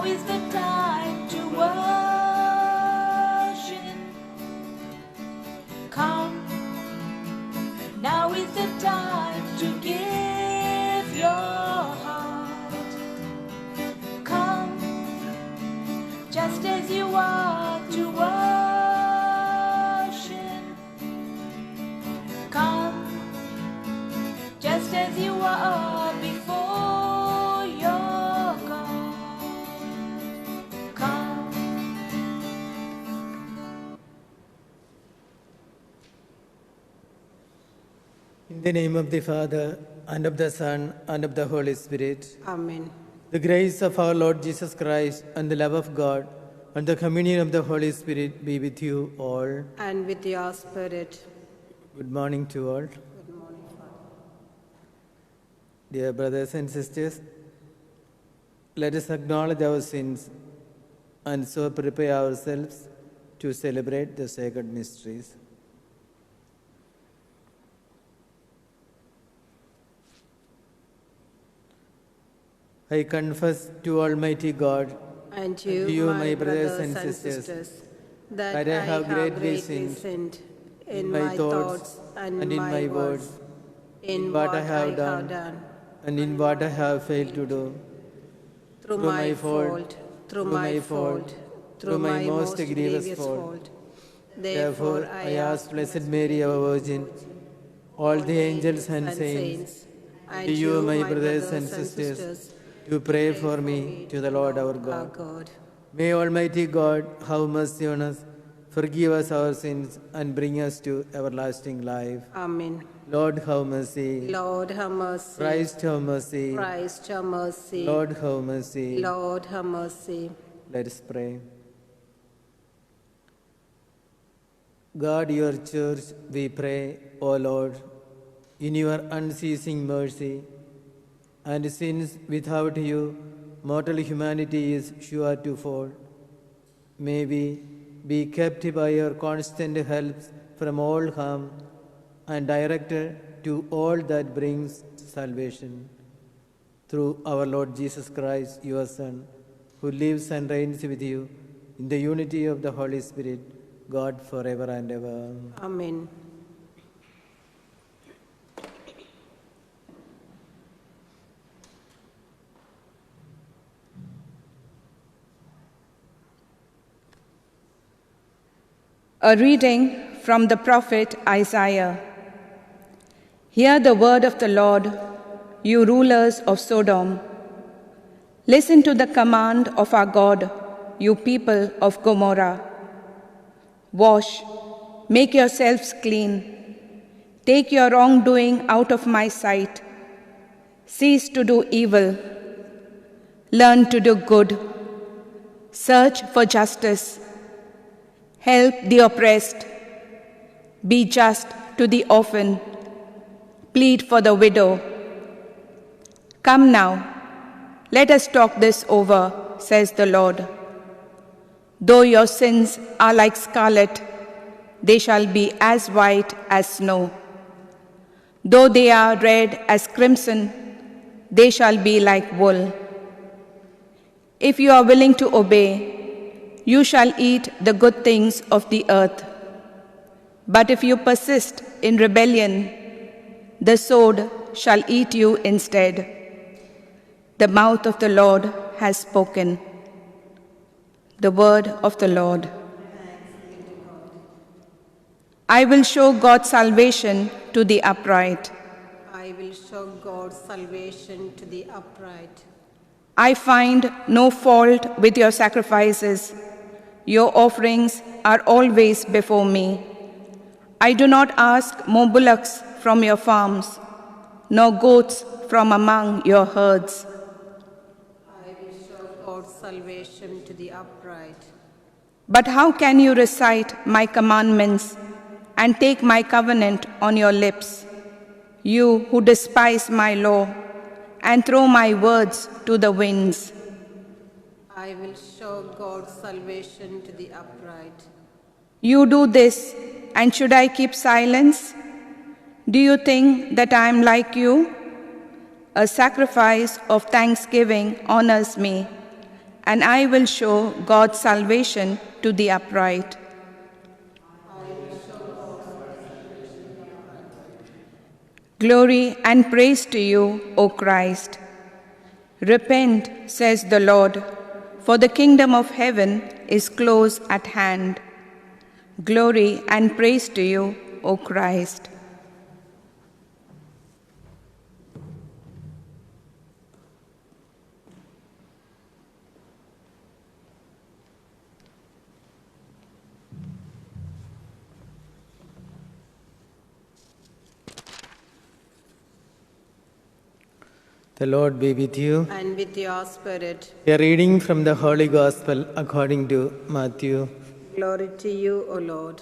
is the time to worship. Come, now is the time to give your heart. Come, just as you are to worship. Come, just as you are before your God. Come. In the name of the Father, and of the Son, and of the Holy Spirit. Amen. The grace of our Lord Jesus Christ, and the love of God, and the communion of the Holy Spirit be with you all. And with your spirit. Good morning to all. Good morning, Father. Dear brothers and sisters, let us acknowledge our sins and so prepare ourselves to celebrate the sacred mysteries. I confess to Almighty God And you, my brothers and sisters, that I have greatly sinned in my thoughts and in my words, in what I have done, and in what I have failed to do. through my fault, through my most grievous fault. Therefore, I ask Blessed Mary, our Virgin, all the angels and saints, and to you, my brothers and sisters, to pray for me to the Lord our our God. God. May Almighty God have mercy on us, forgive us our sins, and bring us to everlasting life. Amen. Lord, have mercy. Lord, have mercy. Christ, have mercy. Christ, have mercy. Lord, have mercy. Lord, have mercy. Let us pray. Guard your church, we pray, O Lord, in your unceasing mercy. And since without you, mortal humanity is sure to fall, may we be kept by your constant help from all harm and directed to all that brings salvation. Through our Lord Jesus Christ, your Son, who lives and reigns with you in the unity of the Holy Spirit, God forever and ever. Amen. A reading from the prophet Isaiah. Hear the word of the Lord, you rulers of Sodom. Listen to the command of our God, you people of Gomorrah. Wash, make yourselves clean. Take your wrongdoing out of my sight. Cease to do evil. Learn to do good. Search for justice. Help the oppressed. Be just to the orphan. Plead for the widow. Come now, let us talk this over, says the Lord. Though your sins are like scarlet, they shall be as white as snow. Though they are red as crimson, they shall be like wool. If you are willing to obey, you shall eat the good things of the earth. But if you persist in rebellion, the sword shall eat you instead. The mouth of the Lord has spoken. The word of the Lord. I will show God's salvation to the upright. I will show God's salvation to the upright. I find no fault with your sacrifices. Your offerings are always before me. I do not ask more bullocks from your farms, nor goats from among your herds. I will show God's salvation to the upright. But how can you recite my commandments and take my covenant on your lips, you who despise my law and throw my words to the winds? I will show God's salvation to the upright. You do this, and should I keep silence? Do you think that I am like you? A sacrifice of thanksgiving honors me, and I will show God's salvation to the upright. Glory and praise to you, O Christ. Repent, says the Lord, for the kingdom of heaven is close at hand. Glory and praise to you, O Christ. The Lord be with you. And with your spirit. A reading from the Holy Gospel according to Matthew. Glory to you, O Lord.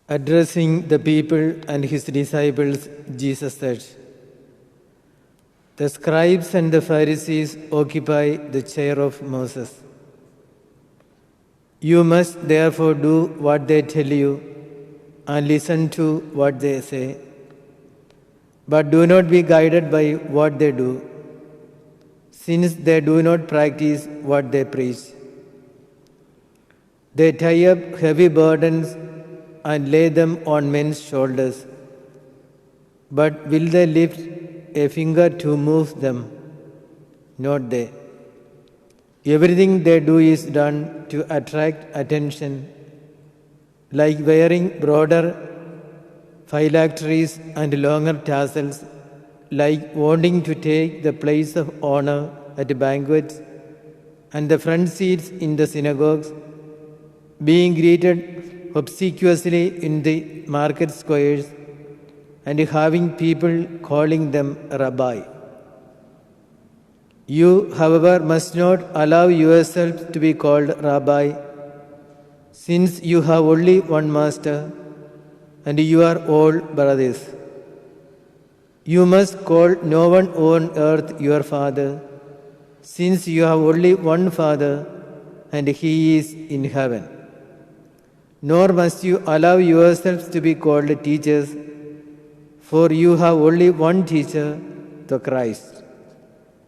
Addressing the people and his disciples, Jesus said, "The scribes and the Pharisees occupy the chair of Moses. You must therefore do what they tell you and listen to what they say. But do not be guided by what they do, since they do not practice what they preach. They tie up heavy burdens and lay them on men's shoulders, but will they lift a finger to move them? Not they. Everything they do is done to attract attention, like wearing broader phylacteries and longer tassels, like wanting to take the place of honor at banquets and the front seats in the synagogues, being greeted obsequiously in the market squares and having people calling them Rabbi. You, however, must not allow yourself to be called Rabbi, since you have only one master, and you are all brothers. You must call no one on earth your father, since you have only one Father, and he is in heaven. Nor must you allow yourselves to be called teachers, for you have only one teacher, the Christ.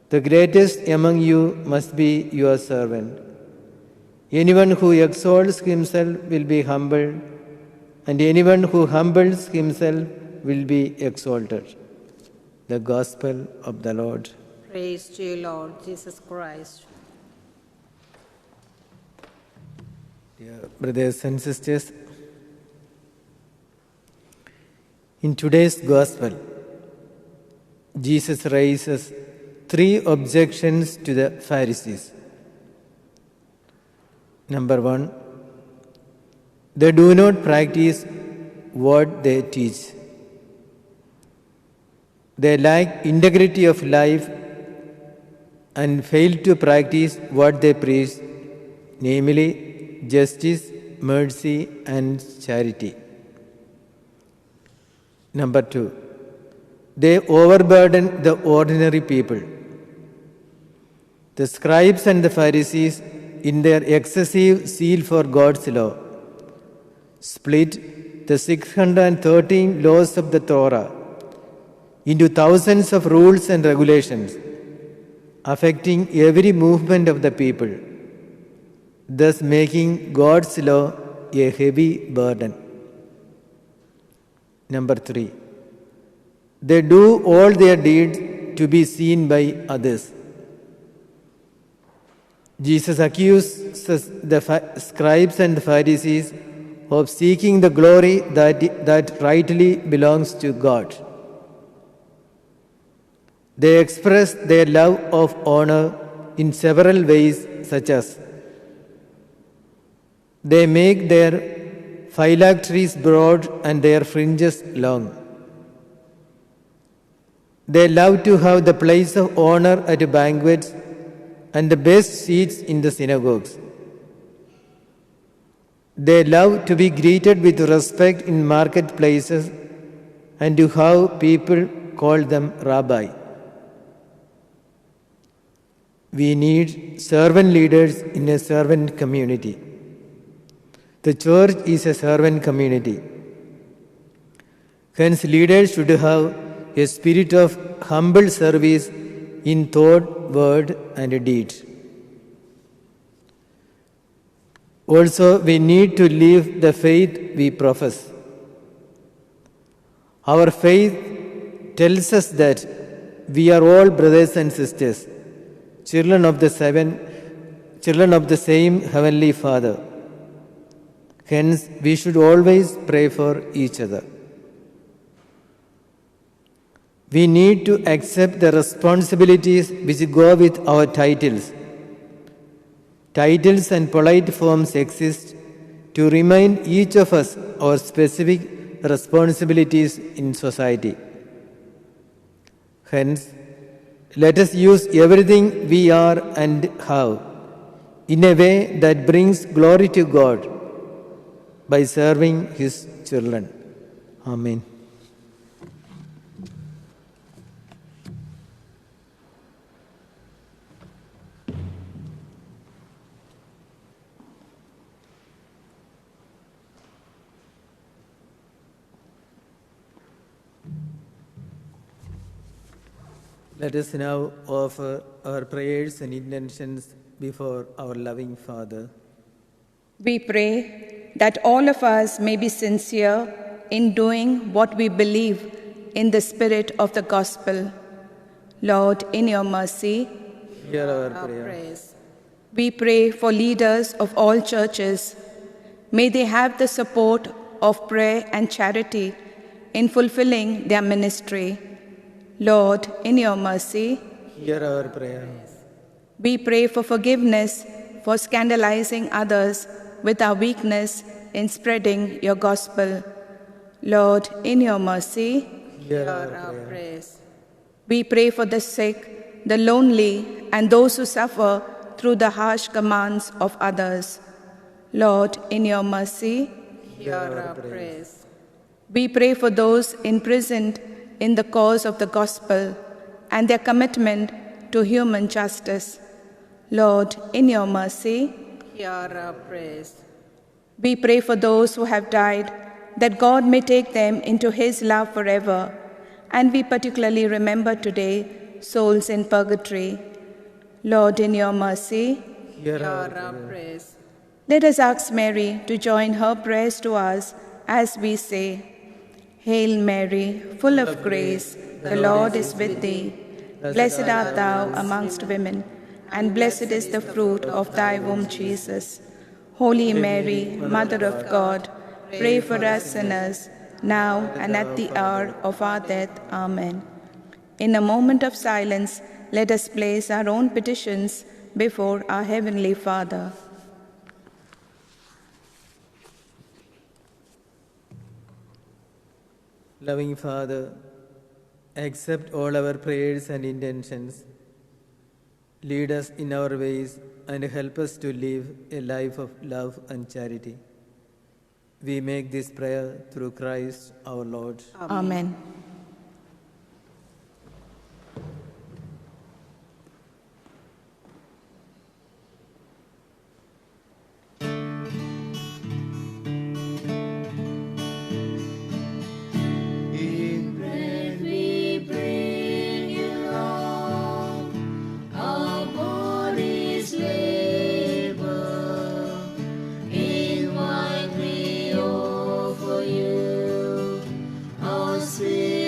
The greatest among you must be your servant. Anyone who exalts himself will be humbled, and anyone who humbles himself will be exalted." The Gospel of the Lord. Praise to you, Lord Jesus Christ. Dear brothers and sisters, in today's Gospel, Jesus raises 3 objections to the Pharisees. Number 1, they do not practice what they teach. They lack integrity of life and fail to practice what they preach, namely justice, mercy, and charity. Number 2, they overburden the ordinary people. The scribes and the Pharisees, in their excessive zeal for God's law, split the 613 laws of the Torah into thousands of rules and regulations, affecting every movement of the people, thus making God's law a heavy burden. Number 3, they do all their deeds to be seen by others. Jesus accuses the scribes and the Pharisees of seeking the glory that rightly belongs to God. They express their love of honor in several ways, such as they make their phylacteries broad and their fringes long. They love to have the place of honor at banquets and the best seats in the synagogues. They love to be greeted with respect in marketplaces and to have people call them Rabbi. We need servant leaders in a servant community. The church is a servant community. Hence, leaders should have a spirit of humble service in thought, word, and deed. Also, we need to live the faith we profess. Our faith tells us that we are all brothers and sisters, children of the same Heavenly Father. Hence, we should always pray for each other. We need to accept the responsibilities which go with our titles. Titles and polite forms exist to remind each of us our specific responsibilities in society. Hence, let us use everything we are and have in a way that brings glory to God by serving His children. Amen. Let us now offer our prayers and intentions before our loving Father. We pray that all of us may be sincere in doing what we believe in the spirit of the gospel. Lord, in your mercy, Hear our Our prayer. prayers. we pray for leaders of all churches. May they have the support of prayer and charity in fulfilling their ministry. Lord, in your mercy, Hear our prayer. we pray for forgiveness for scandalizing others with our weakness in spreading your gospel. Lord, in your mercy, Hear Hear our our prayer. prayers. we pray for the sick, the lonely, and those who suffer through the harsh commands of others. Lord, in your mercy, Hear our prayers. we pray for those imprisoned in the cause of the gospel and their commitment to human justice. Lord, in your mercy, Hear our prayers. we pray for those who have died, that God may take them into His love forever. And we particularly remember today souls in purgatory. Lord, in your mercy, Hear Hear our our prayer. prayers. let us ask Mary to join her prayers to us as we say, Hail Mary, full of grace, the Lord is with thee. Blessed art thou amongst women, and blessed is the fruit of thy womb, Jesus. Holy Mary, Mother of God, pray for us sinners, now and at the hour of our death. Amen. In a moment of silence, let us place our own petitions before our Heavenly Father. Loving Father, accept all our prayers and intentions. Lead us in our ways and help us to live a life of love and charity. We make this prayer through Christ our Lord. Amen. In bread we bring you, Lord, our bodies labor. In wine we offer you our spirit.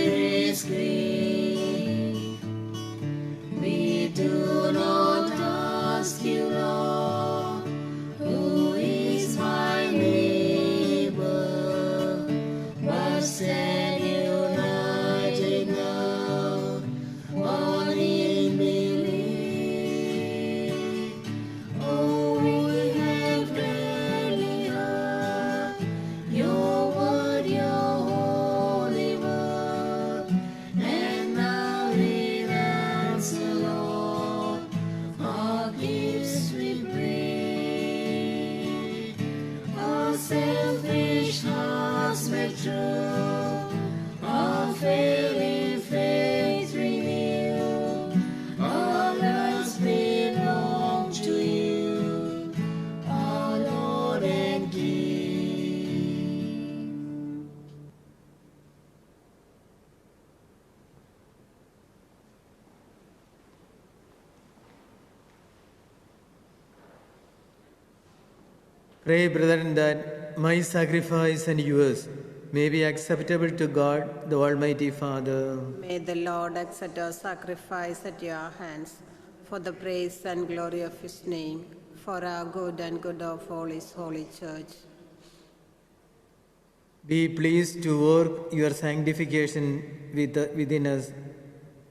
Pray, brethren, that my sacrifice and yours may be acceptable to God, the Almighty Father. May the Lord accept our sacrifice at your hands for the praise and glory of his name, for our good and good of all his holy church. Be pleased to work your sanctification within us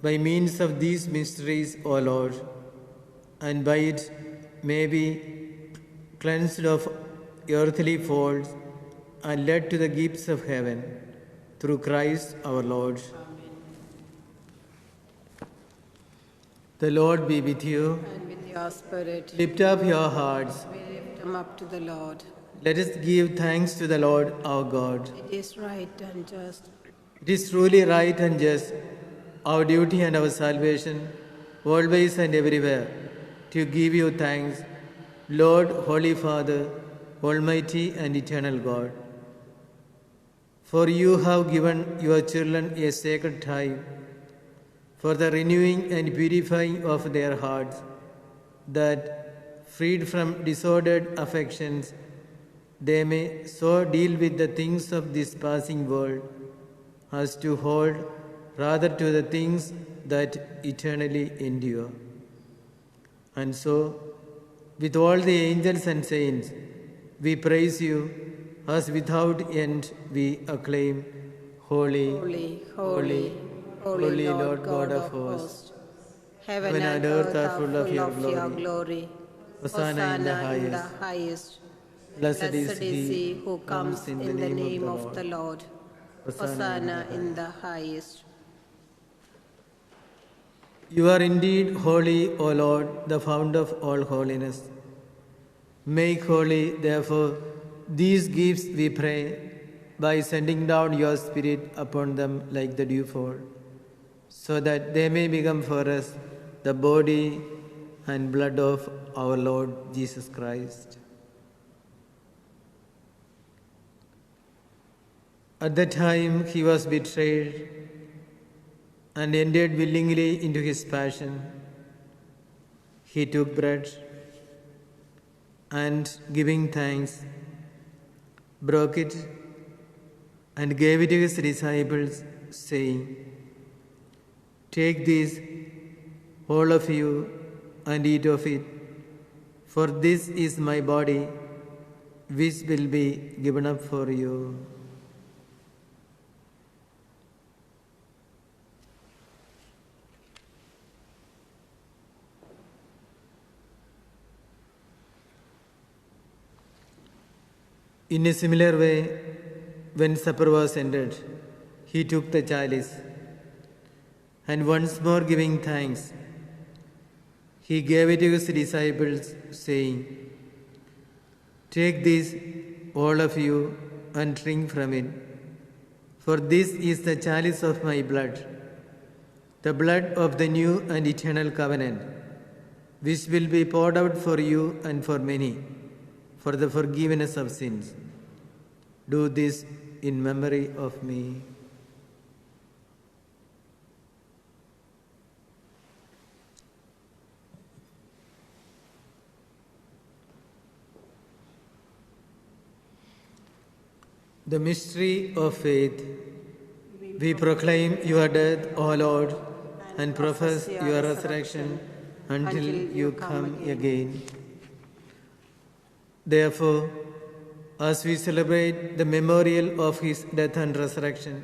by means of these mysteries, O Lord, and by it may be cleansed of earthly faults and led to the gifts of heaven, through Christ our Lord. The Lord be with you. And with your spirit, Lift up your hearts. we lift them up to the Lord. Let us give thanks to the Lord our God. It is right and just, It is truly right and just, our duty and our salvation, always and everywhere, to give you thanks, Lord, Holy Father, Almighty and eternal God. For you have given your children a sacred time for the renewing and purifying of their hearts, that, freed from disordered affections, they may so deal with the things of this passing world as to hold rather to the things that eternally endure. And so, with all the angels and saints, we praise you, as without end we acclaim, Holy, holy, holy, holy Lord God of hosts. Heaven and earth are full of your glory. Hosanna in the highest. Blessed is he who comes in the name of the Lord. Hosanna in the highest. You are indeed holy, O Lord, the fount of all holiness. Make holy, therefore, these gifts, we pray, by sending down your Spirit upon them like the dewfall, so that they may become for us the body and blood of our Lord Jesus Christ. At the time he was betrayed and entered willingly into his passion, he took bread and, giving thanks, broke it and gave it to his disciples, saying, "Take this, all of you, and eat of it, for this is my body, which will be given up for you." In a similar way, when supper was ended, he took the chalice, and once more giving thanks, he gave it to his disciples, saying, "Take this, all of you, and drink from it, for this is the chalice of my blood, the blood of the new and eternal covenant, which will be poured out for you and for many, for the forgiveness of sins. Do this in memory of me." The mystery of faith. We proclaim your death, O Lord, and profess your resurrection until you come again. Therefore, as we celebrate the memorial of his death and resurrection,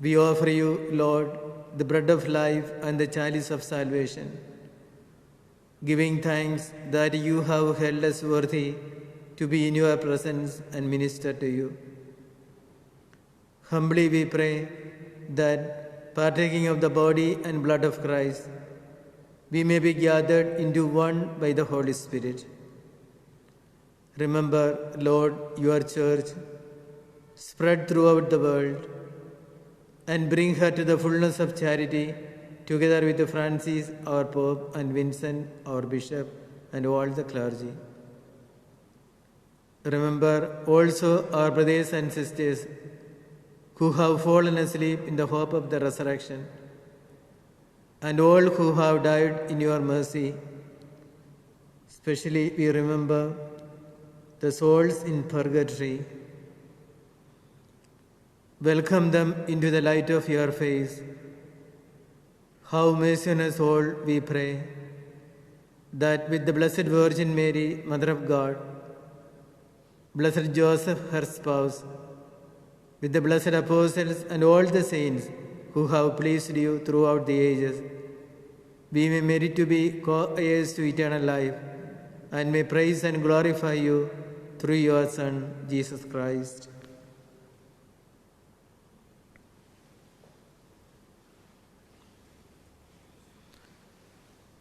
we offer you, Lord, the bread of life and the chalice of salvation, giving thanks that you have held us worthy to be in your presence and minister to you. Humbly we pray that, partaking of the body and blood of Christ, we may be gathered into one by the Holy Spirit. Remember, Lord, your church, spread throughout the world, and bring her to the fullness of charity, together with Francis, our Pope, and Vincent, our Bishop, and all the clergy. Remember also our brothers and sisters who have fallen asleep in the hope of the resurrection, and all who have died in your mercy. Especially we remember the souls in purgatory. Welcome them into the light of your face. Have mercy on us all, we pray, that with the Blessed Virgin Mary, Mother of God, Blessed Joseph, her spouse, with the blessed apostles and all the saints who have pleased you throughout the ages, we may merit to be co-heirs to eternal life and may praise and glorify you through your Son, Jesus Christ.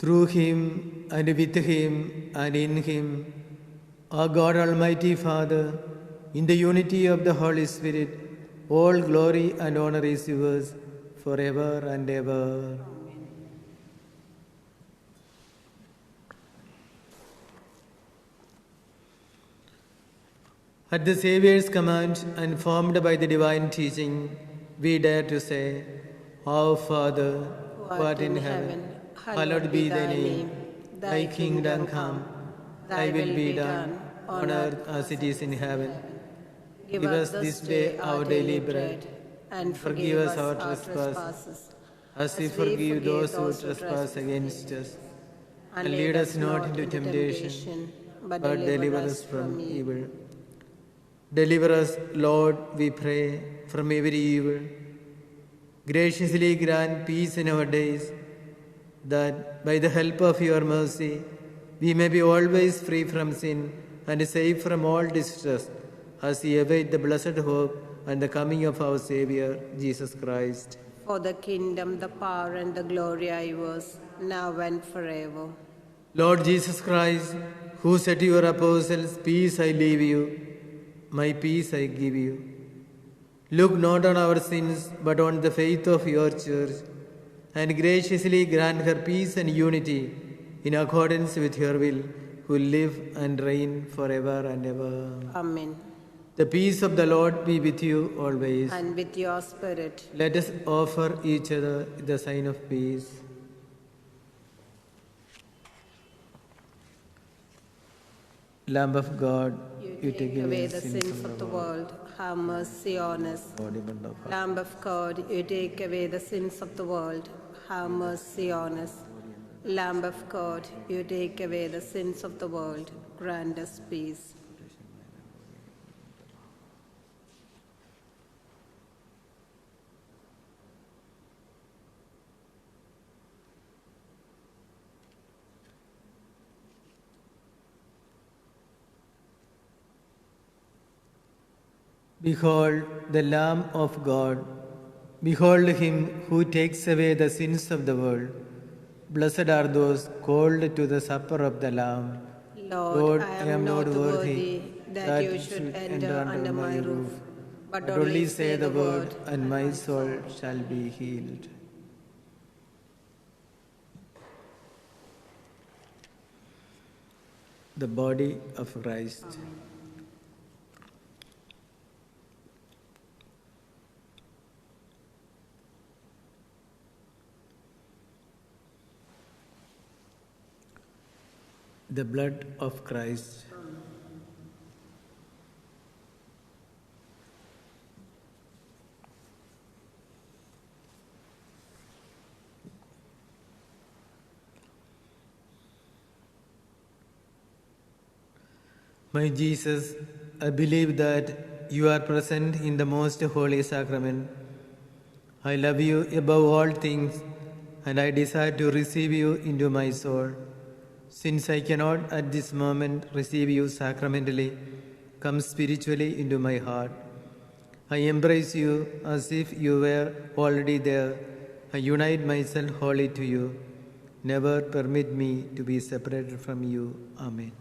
Through him and with him and in him, our God Almighty Father, in the unity of the Holy Spirit, all glory and honor is yours forever and ever. At the Saviour's command and formed by the divine teaching, we dare to say, Our Father, who art in heaven, hallowed be thy name. Thy kingdom come, thy will be done, on earth as it is in heaven. Give us this day our daily bread, and forgive us our trespasses, as we forgive those who trespass against us. And lead us not into temptation, but deliver us from evil. Deliver us, Lord, we pray, from every evil. Graciously grant peace in our days, that by the help of your mercy, we may be always free from sin and safe from all distress, as we await the blessed hope and the coming of our Saviour, Jesus Christ. For the kingdom, the power, and the glory are yours, now and forever. Lord Jesus Christ, who said to your apostles, Peace I leave you, my peace I give you. Look not on our sins, but on the faith of your church, and graciously grant her peace and unity in accordance with your will, who live and reign forever and ever. Amen. The peace of the Lord be with you always. And with your spirit. Let us offer each other the sign of peace. Lamb of God, you take away the sins of the world, have mercy on us. Lamb of God, you take away the sins of the world, have mercy on us. Lamb of God, you take away the sins of the world, grant us peace. Behold the Lamb of God. Behold him who takes away the sins of the world. Blessed are those called to the supper of the Lamb. Lord, I am not worthy that you should enter under my roof, but only say the word, and my soul shall be healed. The body of Christ. Amen. The blood of Christ. My Jesus, I believe that you are present in the most holy sacrament. I love you above all things, and I desire to receive you into my soul. Since I cannot at this moment receive you sacramentally, come spiritually into my heart. I embrace you as if you were already there. I unite myself wholly to you. Never permit me to be separated from you. Amen.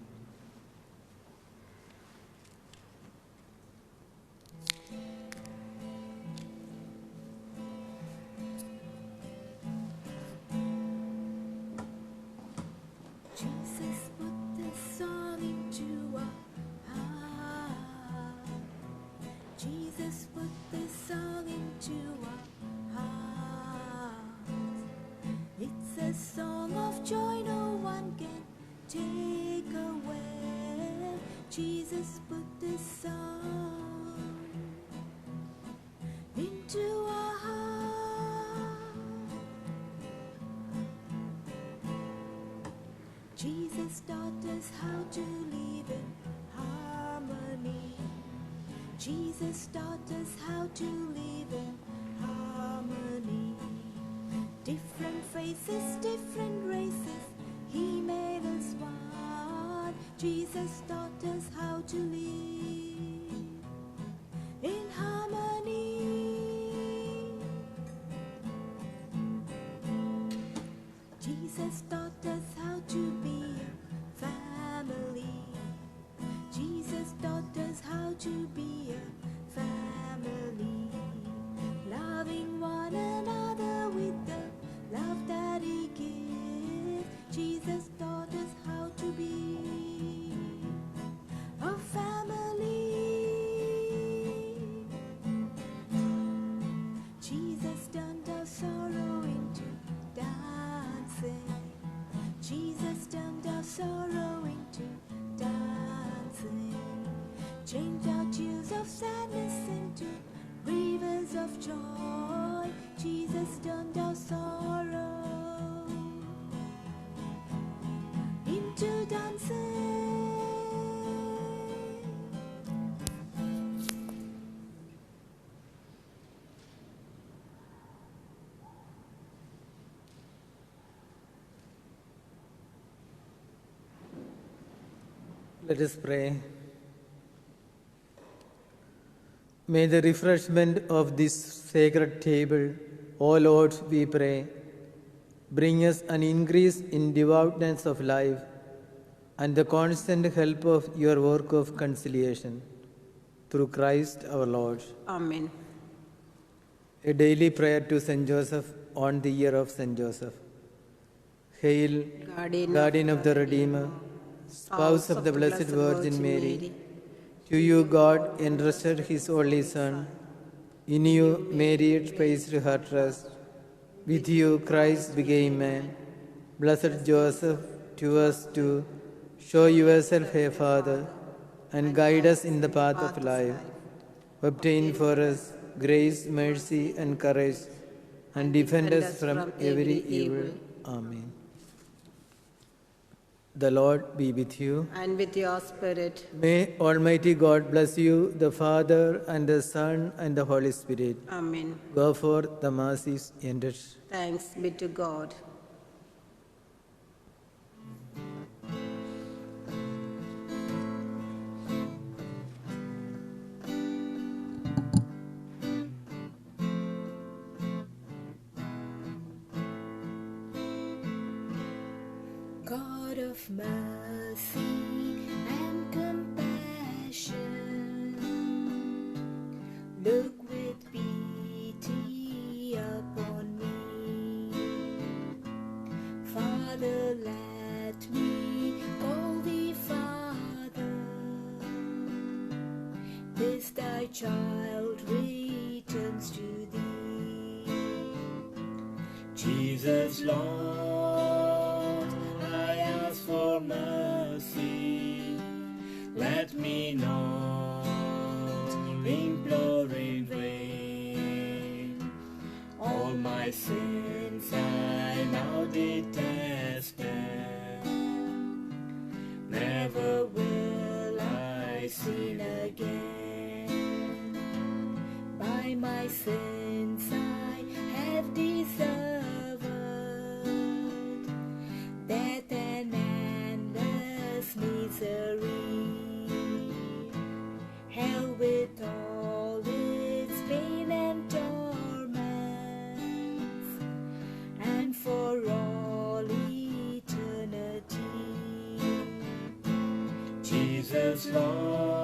Jesus put this song into our heart. Jesus put this song into our heart. It's a song of joy no one can take away. Jesus put this song into our heart. Jesus taught us how to live in harmony. Jesus taught us how to live in harmony. Different faces, different races, He made us one. Jesus taught us how to live in harmony. Jesus taught us how to be a family. Jesus taught us how to be a family, loving one another with the love that He gives. Jesus taught us how to be a family. Jesus turned our sorrow into dancing. Jesus turned our sorrow into dancing. Changed our tears of sadness into rivers of joy. Jesus turned our sorrow into dancing. Let us pray. May the refreshment of this sacred table, O Lord, we pray, bring us an increase in devoutness of life and the constant help of your work of conciliation. Through Christ our Lord. Amen. A daily prayer to Saint Joseph on the year of Saint Joseph. Hail, Guardian of the Redeemer, Spouse of the Blessed Virgin Mary. To you God entrusted His only Son. In you Mary placed her trust. With you Christ became man. Blessed Joseph, to us too, show yourself a Father and guide us in the path of life. Obtain for us grace, mercy and courage, and defend us from every evil. Amen. The Lord be with you. And with your spirit. May Almighty God bless you, the Father, and the Son, and the Holy Spirit. Amen. Go forth, the Mass is ended. Thanks be to God. God of mercy and compassion, look with pity upon me. Father, let me call thee Father. This thy child returns to thee. Jesus, Lord, I ask for mercy. Let me not implore in vain. All my sins I now detest them. Never will I sin again. By my sins I have deserved death and endless misery, hell with all its pain and torments, and for all eternity. Jesus, Lord,